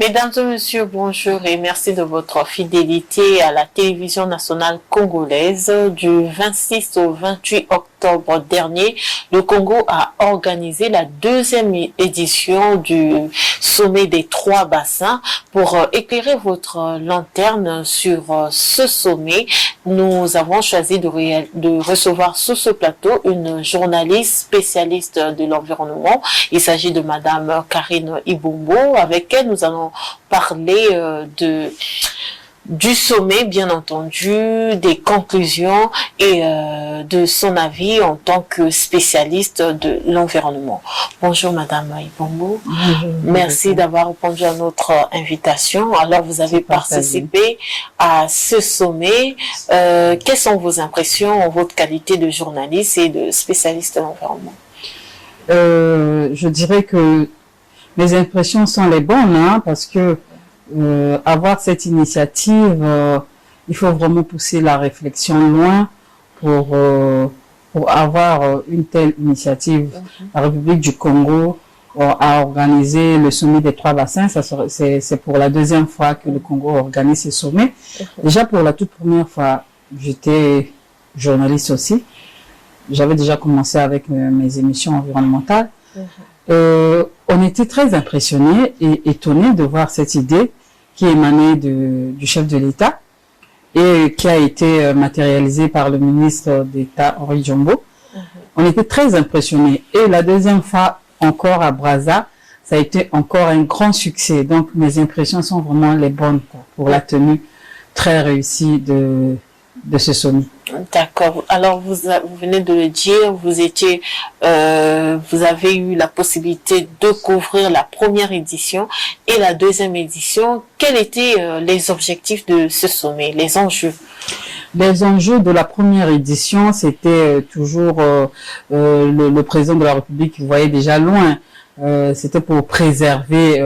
Mesdames et messieurs, bonjour et merci de votre fidélité à la télévision nationale congolaise. Du 26 au 28 octobre dernier, le Congo a organisé la deuxième édition du sommet des 3 bassins. Pour éclairer votre lanterne sur ce sommet, nous avons choisi de recevoir sur ce plateau une journaliste spécialiste de l'environnement. Il s'agit de Madame Karine Ibombo, avec elle nous allons parler du sommet, bien entendu, des conclusions et de son avis en tant que spécialiste de l'environnement. Bonjour Madame Ibombo. Bonjour. Merci d'avoir répondu à notre invitation. Alors vous avez participé à ce sommet. Quelles sont vos impressions en votre qualité de journaliste et de spécialiste de l'environnement? Je dirais que mes impressions sont les bonnes, hein, parce que avoir cette initiative, il faut vraiment pousser la réflexion loin pour avoir une telle initiative. La République du Congo a organisé le sommet des 3 bassins. C'est pour la deuxième fois que le Congo organise ce sommet. Déjà pour la toute première fois, j'étais journaliste aussi. J'avais déjà commencé avec mes émissions environnementales. On était très impressionnés et étonnés de voir cette idée qui émanait du chef de l'État et qui a été matérialisée par le ministre d'État Henri Djombo. On était très impressionnés. Et la deuxième fois encore à Brazza, ça a été encore un grand succès. Donc mes impressions sont vraiment les bonnes pour la tenue très réussie de ce sommet. D'accord. Alors vous venez de le dire, vous avez eu la possibilité de couvrir la première édition et la deuxième édition. Quels étaient les objectifs de ce sommet, les enjeux? Les enjeux de la première édition, c'était toujours le président de la République qui voyait déjà loin. C'était pour préserver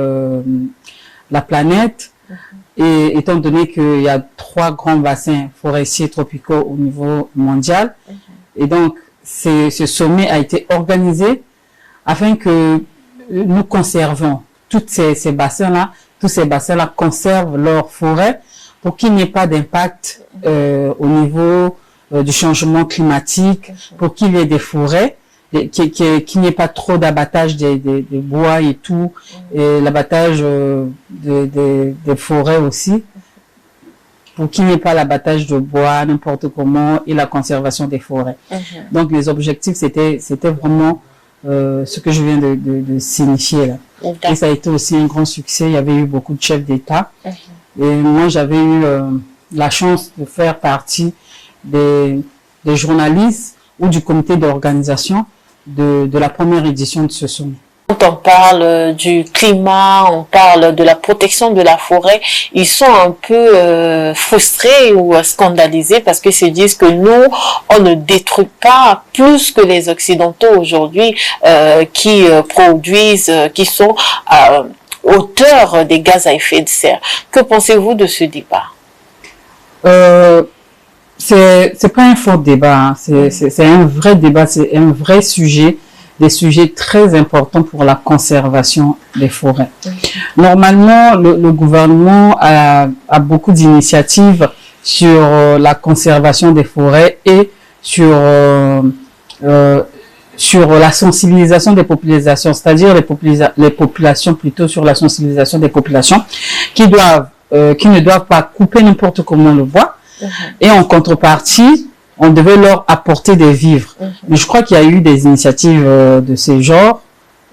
la planète. Et étant donné qu'il y a 3 grands bassins forestiers tropicaux au niveau mondial, et donc ce sommet a été organisé afin que nous conservons tous ces bassins-là conservent leur forêt pour qu'il n'y ait pas d'impact au niveau du changement climatique, pour qu'il y ait des forêts, qu'il n'y ait pas trop d'abattage des bois et tout, et l'abattage des forêts aussi, pour qu'il n'y ait pas l'abattage de bois n'importe comment et la conservation des forêts. Donc les objectifs, c'était vraiment ce que je viens de signifier là. Et ça a été aussi un grand succès. Il y avait eu beaucoup de chefs d'État. Et moi, j'avais eu la chance de faire partie des journalistes ou du comité d'organisation de la première édition de ce sommet. Quand on parle du climat, on parle de la protection de la forêt, ils sont un peu frustrés ou scandalisés parce qu'ils se disent que nous, on ne détruit pas plus que les Occidentaux aujourd'hui qui produisent, qui sont auteurs des gaz à effet de serre. Que pensez-vous de ce débat? C'est pas un faux débat, hein. C'est un vrai débat, c'est un vrai sujet, des sujets très importants pour la conservation des forêts. Normalement, le gouvernement a beaucoup d'initiatives sur la conservation des forêts et sur la sensibilisation des populations, c'est-à-dire les populations plutôt sur la sensibilisation des populations qui ne doivent pas couper n'importe comment le bois. Et en contrepartie, on devait leur apporter des vivres. Mais je crois qu'il y a eu des initiatives de ce genre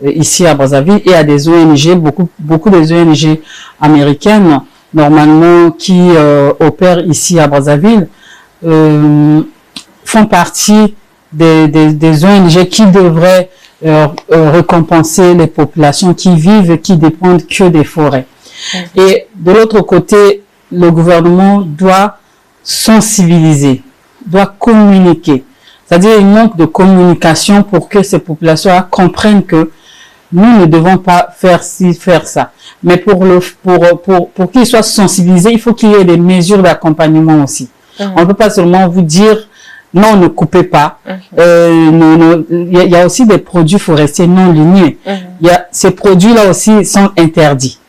ici à Brazzaville et à des ONG, beaucoup des ONG américaines normalement qui opèrent ici à Brazzaville font partie des ONG qui devraient récompenser les populations qui vivent et qui dépendent que des forêts. Et de l'autre côté, le gouvernement doit sensibiliser, doit communiquer. C'est-à-dire, il manque de communication pour que ces populations comprennent que nous ne devons pas faire ci, faire ça. Mais pour qu'ils soient sensibilisés, il faut qu'il y ait des mesures d'accompagnement aussi. On ne peut pas seulement vous dire non, ne coupez pas. Il y a aussi des produits forestiers non lignés. Ces produits-là aussi sont interdits.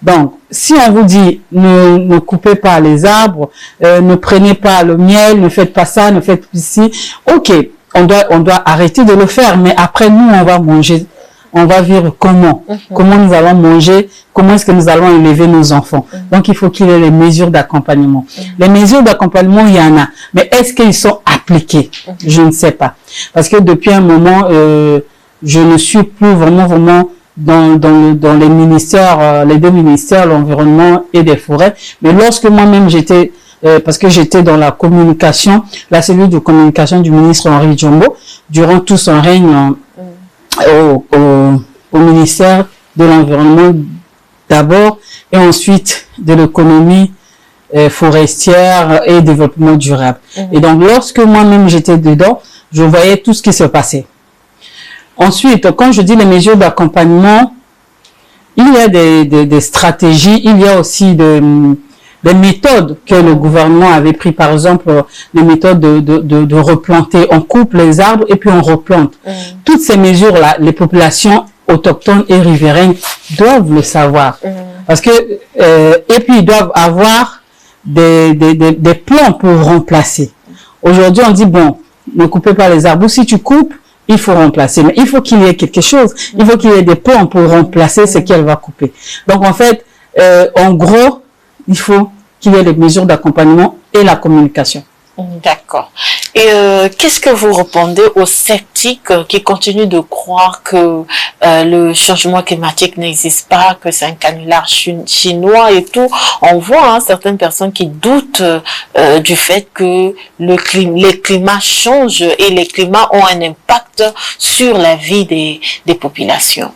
Donc, si on vous dit ne coupez pas les arbres, ne prenez pas le miel, ne faites pas ça, ne faites pas ci, ok, on doit arrêter de le faire, mais après nous, on va manger. On va vivre comment? Comment nous allons manger? Comment est-ce que nous allons élever nos enfants? Donc, il faut qu'il y ait les mesures d'accompagnement. Les mesures d'accompagnement, il y en a. Mais est-ce qu'ils sont appliqués? Je ne sais pas. Parce que depuis un moment, je ne suis plus vraiment dans les ministères, les deux ministères, l'environnement et des forêts. Mais lorsque moi-même j'étais, parce que j'étais dans la communication, la cellule de communication du ministre Henri Djombo, durant tout son règne au ministère de l'environnement d'abord et ensuite de l'économie forestière et développement durable. Et donc lorsque moi-même j'étais dedans, je voyais tout ce qui se passait. Ensuite, quand je dis les mesures d'accompagnement, il y a des stratégies, il y a aussi des méthodes que le gouvernement avait pris, par exemple, les méthodes de replanter. On coupe les arbres et puis on replante. Toutes ces mesures-là, les populations autochtones et riveraines doivent le savoir. Parce que, et puis ils doivent avoir des plans pour remplacer. Aujourd'hui, on dit, bon, ne coupez pas les arbres. Ou si tu coupes, il faut remplacer. Mais il faut qu'il y ait quelque chose. Il faut qu'il y ait des plans pour remplacer ce qu'elle va couper. Donc, en fait, en gros, il faut qu'il y ait des mesures d'accompagnement et la communication. D'accord. Et qu'est-ce que vous répondez aux sceptiques qui continuent de croire que le changement climatique n'existe pas, que c'est un canular chinois et tout? On voit certaines personnes qui doutent du fait que les climats changent et les climats ont un impact sur la vie des populations.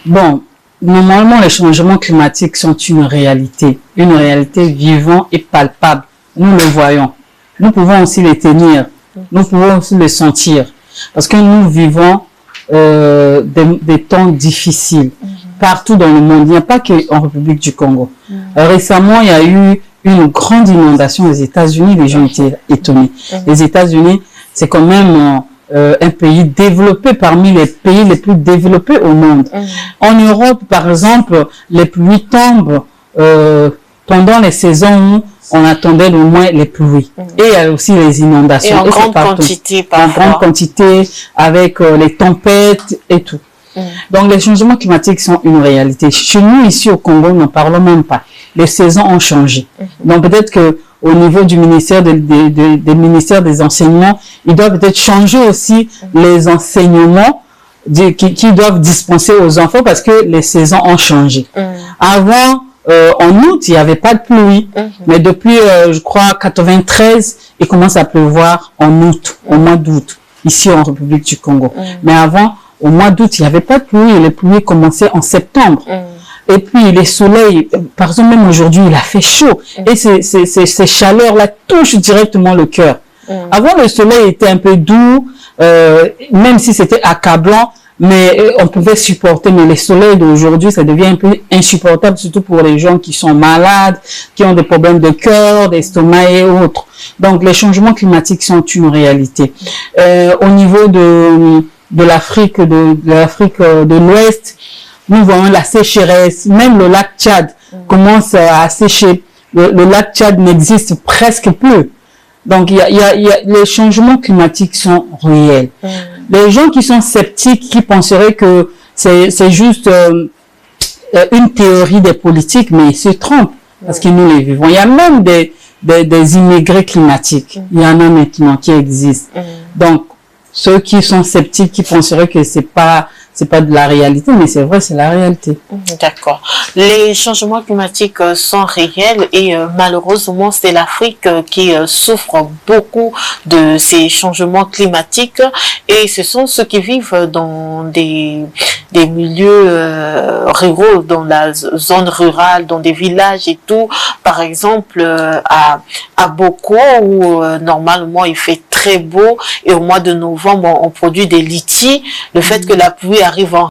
Bon, normalement, les changements climatiques sont une réalité vivante et palpable. Nous le voyons. Nous pouvons aussi les tenir. Nous pouvons aussi les sentir. Parce que nous vivons des temps difficiles partout dans le monde. Il n'y a pas qu'en République du Congo. Récemment, il y a eu une grande inondation aux États-Unis. Les gens étaient étonnés. Les États-Unis, c'est quand même un pays développé parmi les pays les plus développés au monde. En Europe, par exemple, les pluies tombent pendant les saisons où on attendait le moins les pluies. Et il y a aussi les inondations. Et en grande quantité, parfois. En grande quantité, avec les tempêtes et tout. Donc, les changements climatiques sont une réalité. Chez nous, ici au Congo, nous n'en parlons même pas. Les saisons ont changé. Donc, peut-être que au niveau du ministère des ministères des enseignements, ils doivent peut-être changer aussi les enseignements qui doivent dispenser aux enfants parce que les saisons ont changé. Avant, en août, il n'y avait pas de pluie. Mais depuis, je crois, 93, il commence à pleuvoir en août, au mois d'août, ici en République du Congo. Mais avant, au mois d'août, il n'y avait pas de pluie et les pluies commençaient en septembre. Et puis, les soleils, par exemple, même aujourd'hui, il a fait chaud. Et ces chaleurs-là touchent directement le cœur. Avant, le soleil était un peu doux, même si c'était accablant, mais on pouvait supporter. Mais les soleils d'aujourd'hui, ça devient un peu insupportable, surtout pour les gens qui sont malades, qui ont des problèmes de cœur, d'estomac et autres. Donc, les changements climatiques sont une réalité. Au niveau de l'Afrique de l'Ouest, nous voyons la sécheresse, même le lac Tchad commence à sécher. Le lac Tchad n'existe presque plus. Donc, les changements climatiques sont réels. Les gens qui sont sceptiques, qui penseraient que c'est juste une théorie des politiques, mais ils se trompent parce que nous les vivons. Il y a même des immigrés climatiques. Il y en a maintenant qui existent. Donc, ceux qui sont sceptiques, qui penseraient que c'est pas de la réalité, mais c'est vrai, c'est la réalité. D'accord. Les changements climatiques sont réels et malheureusement, c'est l'Afrique qui souffre beaucoup de ces changements climatiques et ce sont ceux qui vivent dans des milieux ruraux, dans la zone rurale, dans des villages et tout. Par exemple, à Boko, où normalement il fait très beau et au mois de novembre, on produit des litchis. Le fait que la pluie arrive en